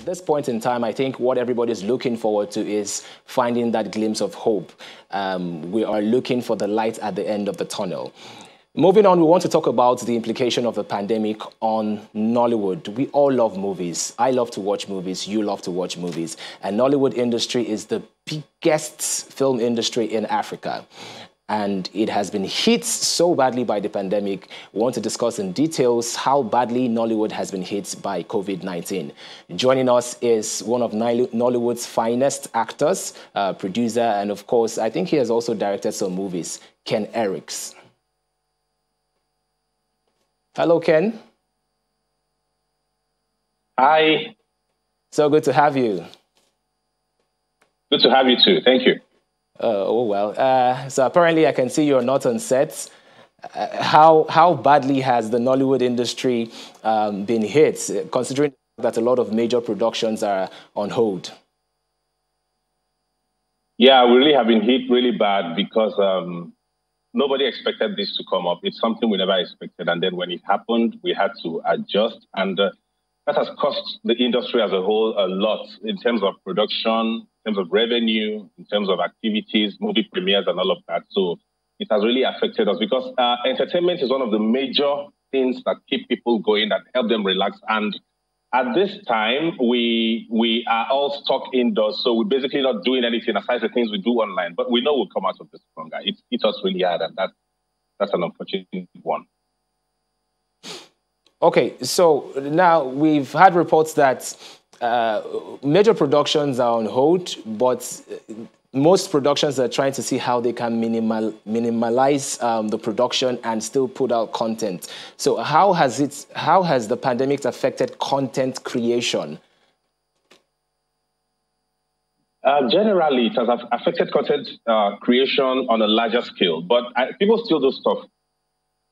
At this point in time, I think what everybody's looking forward to is finding that glimpse of hope. We are looking for the light at the end of the tunnel. Moving on, we want to talk about the implication of the pandemic on Nollywood. We all love movies. I love to watch movies. You love to watch movies. And Nollywood industry is the biggest film industry in Africa. And it has been hit so badly by the pandemic. We want to discuss in details how badly Nollywood has been hit by COVID-19. Joining us is one of Nollywood's finest actors, producer, and of course, I think he has also directed some movies, Ken Eriks. Hello, Ken. Hi. So good to have you. Good to have you too. Thank you. So apparently I can see you're not on set. How badly has the Nollywood industry been hit, considering that a lot of major productions are on hold? Yeah, we really have been hit really bad because nobody expected this to come up. It's something we never expected. And then when it happened, we had to adjust. And that has cost the industry as a whole a lot in terms of production, in terms of revenue, in terms of activities, movie premieres and all of that. So it has really affected us because entertainment is one of the major things that keep people going, that help them relax. And at this time, we are all stuck indoors. So we're basically not doing anything aside the things we do online. But we know we'll come out of this stronger. It hit us really hard, and that's an unfortunate one. Okay, so now we've had reports that major productions are on hold, but most productions are trying to see how they can minimize the production and still put out content. So how has the pandemic affected content creation? Generally, it has affected content creation on a larger scale, but people still do stuff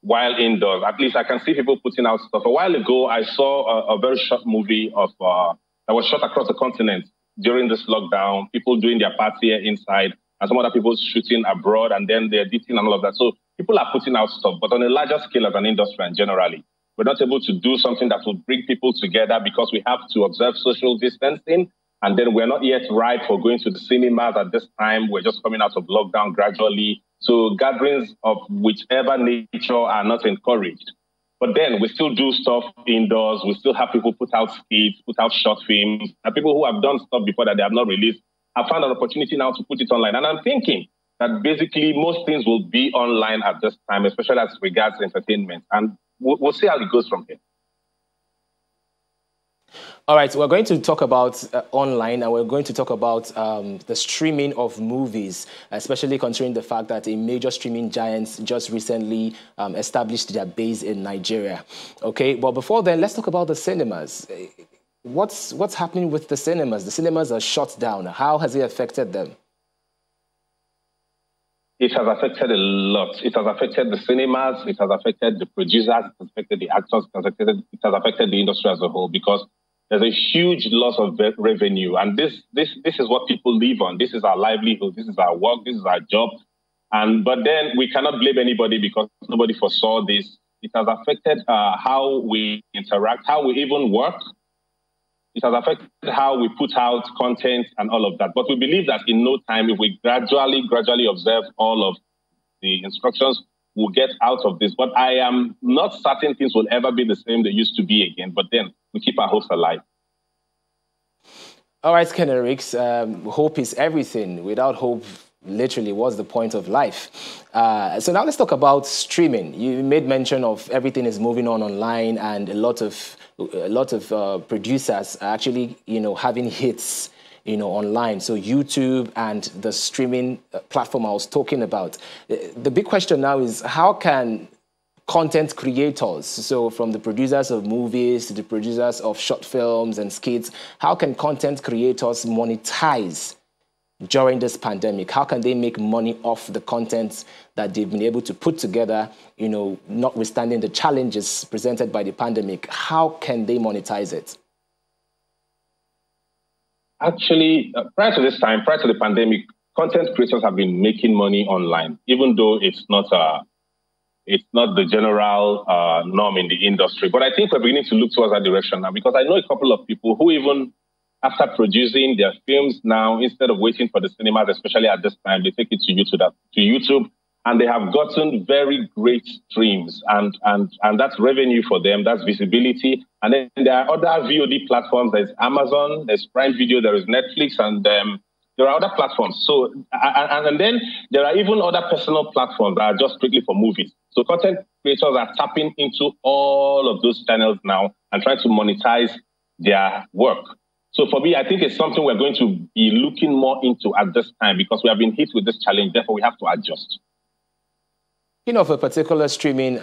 while indoors. At least I can see people putting out stuff. A while ago, I saw a very short movie of that was shot across the continent during this lockdown, people doing their party here inside, and some other people shooting abroad, and then they're editing and all of that. So people are putting out stuff, but on a larger scale as an industry and generally, we're not able to do something that will bring people together because we have to observe social distancing, and then we're not yet ripe for going to the cinemas at this time. We're just coming out of lockdown gradually. So gatherings of whichever nature are not encouraged. But then we still do stuff indoors. We still have people put out skits, put out short films. And people who have done stuff before that they have not released have found an opportunity now to put it online. And I'm thinking that basically most things will be online at this time, especially as regards entertainment. And we'll see how it goes from here. All right, we're going to talk about online, and we're going to talk about the streaming of movies, especially considering the fact that a major streaming giant just recently established their base in Nigeria. Okay, but before then, let's talk about the cinemas. What's happening with the cinemas? The cinemas are shut down. How has it affected them? It has affected a lot. It has affected the cinemas. It has affected the producers. It has affected the actors. It has affected the industry as a whole because there's a huge loss of revenue. And this is what people live on. This is our livelihood. This is our work. This is our job. But then we cannot blame anybody because nobody foresaw this. It has affected how we interact, how we even work. It has affected how we put out content and all of that. But we believe that in no time, if we gradually observe all of the instructions, we'll get out of this. But I am not certain things will ever be the same they used to be again. But then we keep our hopes alive. All right, Ken Eriks, hope is everything. Without hope, literally, what's the point of life? So now let's talk about streaming. You made mention of everything is moving on online, and a lot of producers are actually, having hits, online. So YouTube and the streaming platform I was talking about. The big question now is how can content creators, so from the producers of movies to the producers of short films and skits, how can content creators monetize during this pandemic? How can they make money off the content that they've been able to put together, notwithstanding the challenges presented by the pandemic? How can they monetize it? Actually, prior to this time, prior to the pandemic, content creators have been making money online, even though it's not the general norm in the industry. But I think we're beginning to look towards that direction now, because I know a couple of people who even after producing their films now, instead of waiting for the cinemas, especially at this time, they take it to YouTube, and they have gotten very great streams, and that's revenue for them, that's visibility. And then there are other VOD platforms. There's Amazon, there's Prime Video, there is Netflix, and there are other platforms. So, and then there are even other personal platforms that are just strictly for movies. So content creators are tapping into all of those channels now and trying to monetize their work. So for me, I think it's something we're going to be looking more into at this time, because we have been hit with this challenge. Therefore, we have to adjust. Of a particular streaming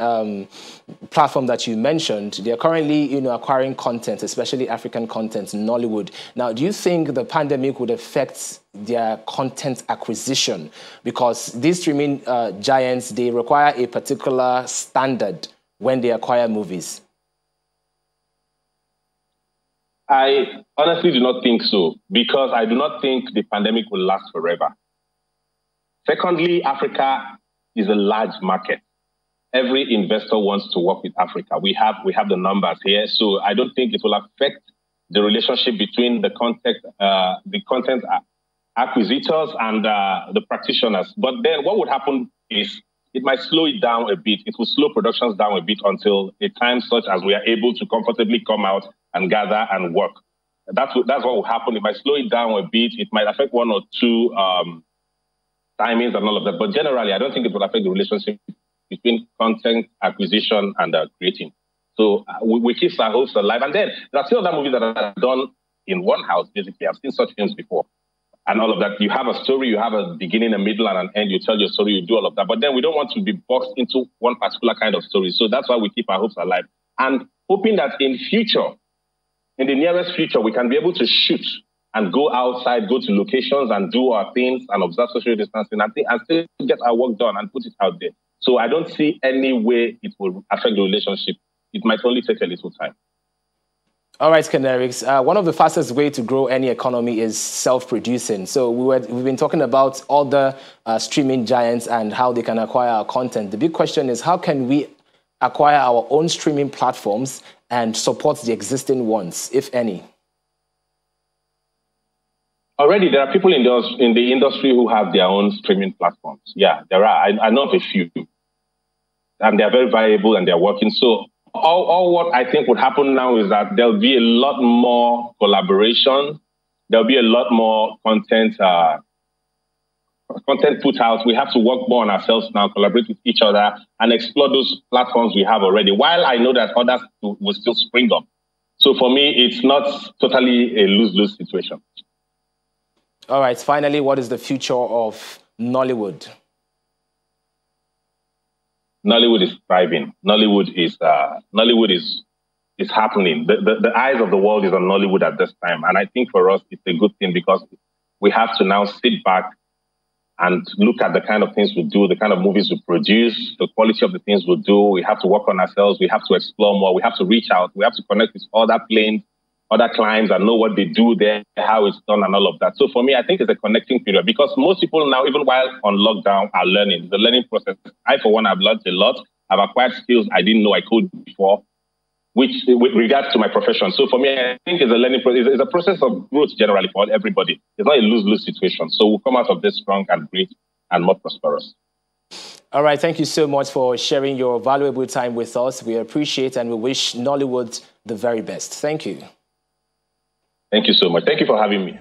platform that you mentioned, they're currently, acquiring content, especially African content in Nollywood. Now, do you think the pandemic would affect their content acquisition? Because these streaming giants, they require a particular standard when they acquire movies. I honestly do not think so, because I do not think the pandemic will last forever. Secondly, Africa is a large market. Every investor wants to work with Africa. We have the numbers here, so I don't think it will affect the relationship between the content acquisitors and the practitioners. But then what would happen is it might slow it down a bit. It will slow productions down a bit until a time such as we are able to comfortably come out and gather and work. That's what will happen. It might slow it down a bit. It might affect one or two timings and all of that. But generally, I don't think it will affect the relationship between content acquisition and creating. So we keep our hopes alive. And then there are still other movies that are done in one house, basically. I've seen such films before. And all of that. You have a story, you have a beginning, a middle, and an end. You tell your story, you do all of that. But then we don't want to be boxed into one particular kind of story. So that's why we keep our hopes alive. And hoping that in the nearest future, we can be able to shoot and go outside, go to locations and do our things and observe social distancing and still get our work done and put it out there. So I don't see any way it will affect the relationship. It might only take a little time. All right, Kenerics. One of the fastest ways to grow any economy is self-producing. So we've been talking about all the streaming giants and how they can acquire our content. The big question is, how can we acquire our own streaming platforms and support the existing ones, if any? Already, there are people in the industry who have their own streaming platforms. Yeah, there are. I know of a few. And they're very viable and they're working. So all what I think would happen now is that there'll be a lot more collaboration. There'll be a lot more content put out. We have to work more on ourselves now, collaborate with each other, and explore those platforms we have already, while I know that others will still spring up. So for me, it's not totally a lose-lose situation. All right. Finally, what is the future of Nollywood? Nollywood is thriving. Nollywood is happening. The eyes of the world is on Nollywood at this time. And I think for us, it's a good thing, because we have to now sit back and look at the kind of things we do, the kind of movies we produce, the quality of the things we do. We have to work on ourselves. We have to explore more. We have to reach out. We have to connect with other planes, other clients, and know what they do there, how it's done, and all of that. So for me, I think it's a connecting period, because most people now, even while on lockdown, are learning. The learning process. I, for one, have learned a lot. I've acquired skills I didn't know I could before, which with regards to my profession. So for me, I think it's a learning process. It's a process of growth generally for everybody. It's not a lose-lose situation. So we'll come out of this strong and great and more prosperous. All right. Thank you so much for sharing your valuable time with us. We appreciate and we wish Nollywood the very best. Thank you. Thank you so much. Thank you for having me.